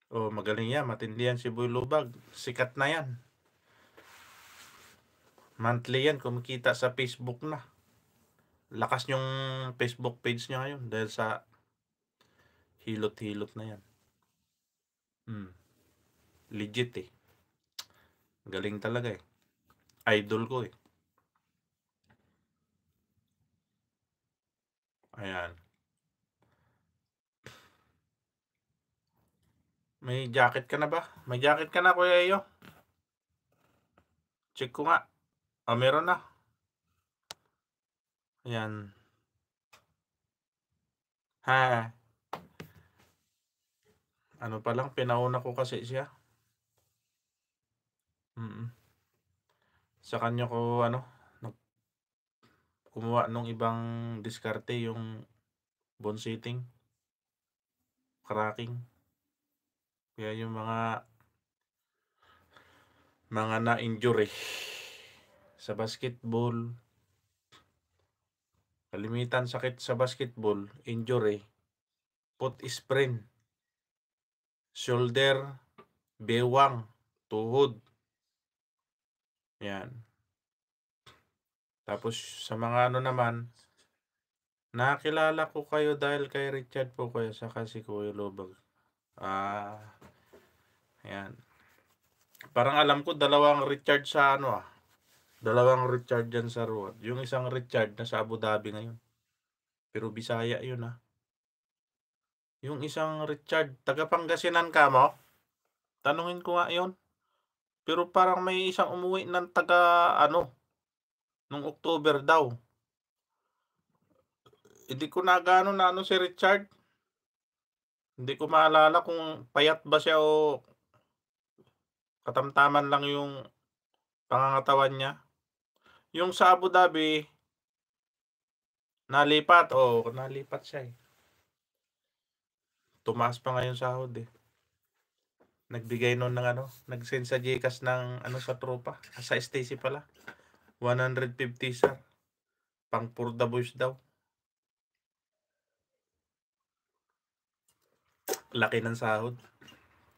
Oh, magaling yan. Matindi yan si Boy Lubag. Sikat na yan. Monthly yan. Kumikita sa Facebook na. Lakas yung Facebook page niya ngayon dahil sa hilot-hilot na yan. Legit eh. Galing talaga eh. Idol ko eh. Ayan. May jacket ka na ba? May jacket ka na, Kuya Iyo? Check ko nga. Meron na. Ayan. Ha. Ano pa lang, pinauna ko kasi siya. Sa kanya ko, kumuha nung ibang diskarte, yung bone setting, cracking. Kaya yung mga na-injury sa basketball, kalimitan sakit sa basketball, injury, foot sprain, shoulder, bewang, tuhod. Yan. Tapos sa mga naman, nakilala ko kayo dahil kay Richard po kayo saka si Kuya Lubag. Ayan. Parang alam ko dalawang Richard sa Dalawang Richard dyan sa Ruat. Yung isang Richard na sa Abu Dhabi ngayon. Pero Bisaya yun Yung isang Richard, taga Pangasinan ka mo? Tanungin ko nga yun. Pero parang may isang umuwi ng taga nung October daw. Hindi ko na gaano na si Richard. Hindi ko maalala kung payat ba siya o katamtaman lang yung pangangatawan niya. Yung sa Abu Dhabi, nalipat siya eh. Tumaas pa ngayon sahod eh. Nagbigay noon ng nag-send sa GCash ng sa tropa, sa Stacy pala. 150 sir. Pang for the boys daw. Laki ng sahod.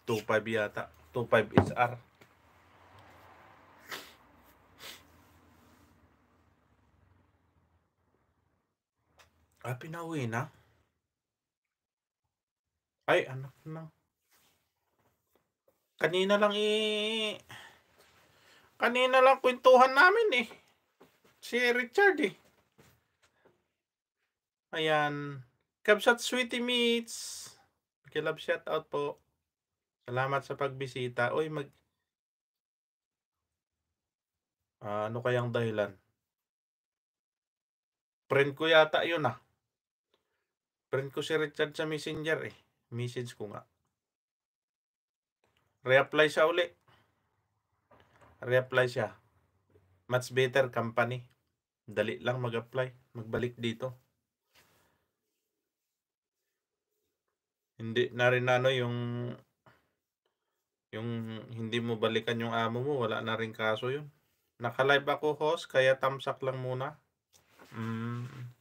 2.5 yata. 2.5 SR. Pinauwi na? Ay, anak na. Kanina lang kwentuhan namin eh. Si Richard eh. Ayan. Kabsat Sweetie Meats. Kilab shout out po. Salamat sa pagbisita. Uy, ano kayang dahilan? Friend ko yata yun Friend ko si Richard sa Messenger eh. Message ko nga. Reapply siya uli. Reapply siya. Much better company. Dali lang mag-apply. Magbalik dito. Hindi na rin yung hindi mo balikan yung amo mo, wala na rin kaso yun. Naka-live ako host, kaya tamsak lang muna.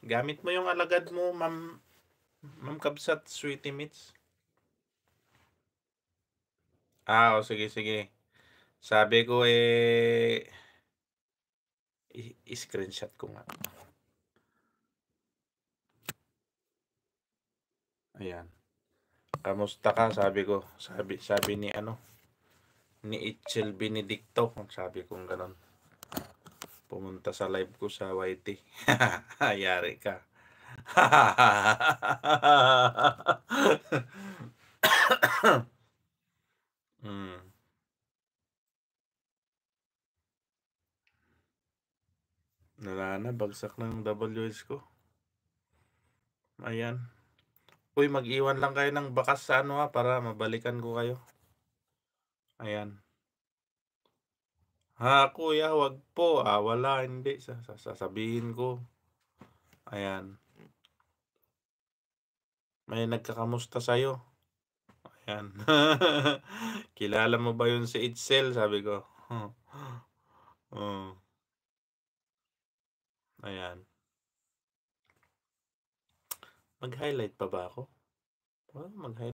Gamit mo yung alagad mo, Ma'am Kabsat Sweetie Meats. Sige. Sabi ko i-screenshot ko nga. Ayan. Kamusta ka? Sabi ko. Sabi ni Itchel Benedicto. Sabi kong ganon. Pumunta sa live ko sa YT. Yari ka. Wala na, bagsak na ng WS ko. Ayan. Uy, mag-iwan lang kayo ng bakas sa para mabalikan ko kayo. Ayan. Kuya, wag po. Wala, hindi. Sasabihin ko. Ayan. May nagkakamusta sa'yo. Ayan. Kilala mo ba yun si Itzel? Sabi ko. Ayan. Mag-highlight pa ba ako? Mag-highlight.